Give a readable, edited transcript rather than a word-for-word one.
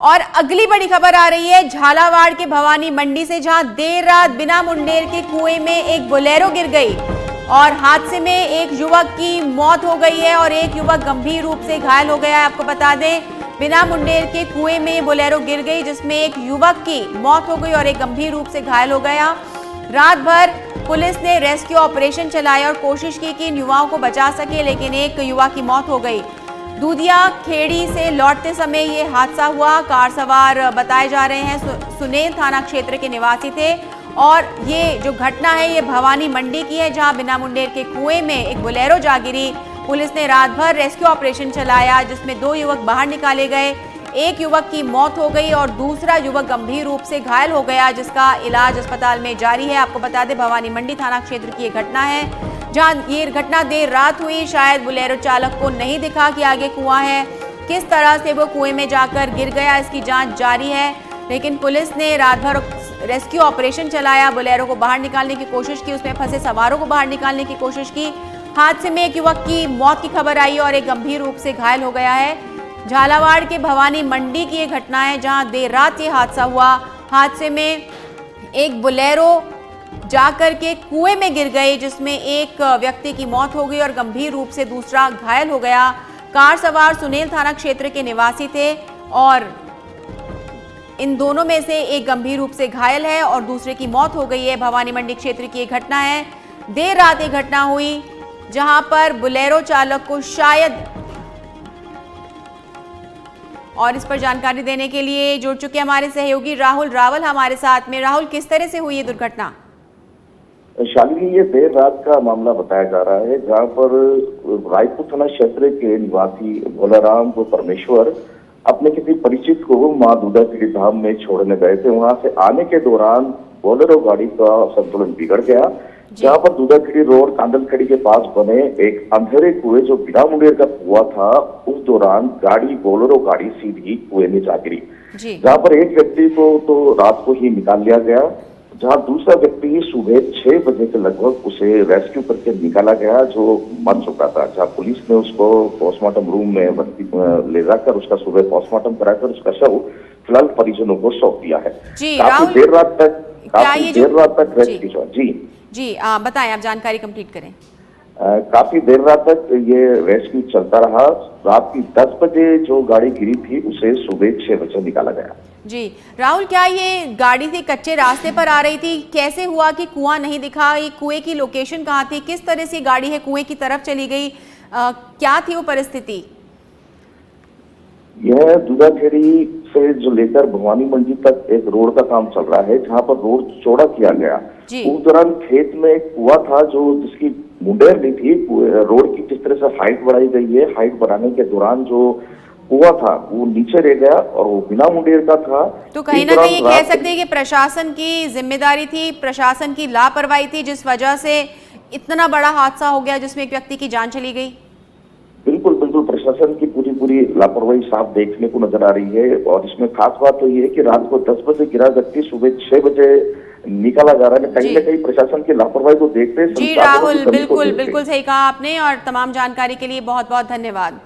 और अगली बड़ी खबर आ रही है झालावाड़ के भवानी मंडी से, जहां देर रात बिना मुंडेर के कुएं में एक बोलेरो गिर गई और हादसे में एक युवक की मौत हो गई है और एक युवक गंभीर रूप से घायल हो गया है। आपको बता दें, बिना मुंडेर के कुएं में बोलेरो गिर गई जिसमें एक युवक की मौत हो गई और एक गंभीर रूप से घायल हो गया। रात भर पुलिस ने रेस्क्यू ऑपरेशन चलाया और कोशिश की कि इन युवाओं को बचा सके, लेकिन एक युवा की मौत हो गई। दूधिया खेड़ी से लौटते समय ये हादसा हुआ। कार सवार बताए जा रहे हैं सुनेल थाना क्षेत्र के निवासी थे और ये जो घटना है ये भवानी मंडी की है, जहां बिना मुंडेर के कुएं में एक बोलेरो जा गिरी। पुलिस ने रात भर रेस्क्यू ऑपरेशन चलाया जिसमें 2 युवक बाहर निकाले गए। एक युवक की मौत हो गई और दूसरा युवक गंभीर रूप से घायल हो गया, जिसका इलाज अस्पताल में जारी है। आपको बता दें, भवानी मंडी थाना क्षेत्र की ये घटना है, जहां ये घटना देर रात हुई। शायद बोलेरो चालक को नहीं दिखा कि आगे कुआं है, किस तरह से वो कुएं में जाकर गिर गया, इसकी जांच जारी है। लेकिन पुलिस ने रात भर रेस्क्यू ऑपरेशन चलाया, बोलेरो को बाहर निकालने की कोशिश की, उसमें फंसे सवारों को बाहर निकालने की कोशिश की। हादसे में एक युवक की मौत की खबर आई और एक गंभीर रूप से घायल हो गया है। झालावाड़ के भवानी मंडी की ये घटना है, जहां देर रात ये हादसा हुआ। हादसे में एक बोलेरो जाकर के कुएं में गिर गई जिसमें एक व्यक्ति की मौत हो गई और गंभीर रूप से दूसरा घायल हो गया। कार सवार सुनेल थाना क्षेत्र के निवासी थे और इन दोनों में से एक गंभीर रूप से घायल है और दूसरे की मौत हो गई है। भवानी मंडी क्षेत्र की एक घटना है, देर रात ये घटना हुई जहां पर बोलेरो चालक को शायद, और इस पर जानकारी देने के लिए जुड़ चुके हमारे सहयोगी राहुल रावल हमारे साथ में। राहुल, किस तरह से हुई ये दुर्घटना? शालिनी, ये देर रात का मामला बताया जा रहा है, जहां पर रायपुर थाना क्षेत्र के निवासी भोलाराम को परमेश्वर अपने किसी परिचित को मां दूधाखेड़ी धाम में छोड़ने गए थे। वहां से आने के दौरान बोलेरो गाड़ी का संतुलन बिगड़ गया, जहां पर दूधाखेड़ी रोड कांदलखेड़ी के पास बने एक अंधेरे कुएं जो बिना मुंडेर का कुआं था, उस दौरान बोलेरो गाड़ी सीधी कुएं में जा गिरी, जहां पर एक व्यक्ति को तो रात को ही निकाल लिया गया, जहां दूसरा व्यक्ति सुबह 6 बजे के लगभग उसे रेस्क्यू करके निकाला गया जो मर चुका था। जहां पुलिस ने उसको पोस्टमार्टम रूम में ले जाकर उसका सुबह पोस्टमार्टम कराकर उसका शव फिलहाल परिजनों को सौंप दिया है। काफी देर रात तक रेस्क्यू जी बताएं, आप जानकारी कंप्लीट करें। काफी देर रात तक ये रेस्क्यू चलता रहा। रात की 10 बजे जो गाड़ी गिरी थी उसे सुबह 6 बजे निकाला गया। जी राहुल, क्या ये गाड़ी थी कच्चे रास्ते पर आ रही थी? कैसे हुआ कि कुआं नहीं दिखा? ये कुएं की लोकेशन कहाँ थी? किस तरह से गाड़ी है कुएं की तरफ चली गई? क्या थी वो परिस्थिति? यह दूधाखेड़ी से जो लेकर भवानी मंडी तक एक रोड का काम चल रहा है, जहां पर रोड चौड़ा किया गया। उस दौरान खेत में एक कुआं था जो जिसकी मुंडेर नहीं थी। रोड की जिस तरह से हाइट बढ़ाई गई है, हाइट बढ़ाने के दौरान जो कुआं था वो नीचे रह गया और वो बिना मुंडेर का था। तो कहीं ना कहीं कह सकते हैं कि प्रशासन की जिम्मेदारी थी, प्रशासन की लापरवाही थी, जिस वजह से इतना बड़ा हादसा हो गया जिसमें एक व्यक्ति की जान चली गई। बिल्कुल प्रशासन की पूरी लापरवाही साफ देखने को नजर आ रही है। और इसमें खास बात तो ये है कि रात को 10 बजे गिरा व्यक्ति सुबह 6 बजे निकाला जा रहा है। कहीं ना कहीं प्रशासन की लापरवाही को देखते जी राहुल, बिल्कुल सही कहा आपने और तमाम जानकारी के लिए बहुत बहुत धन्यवाद।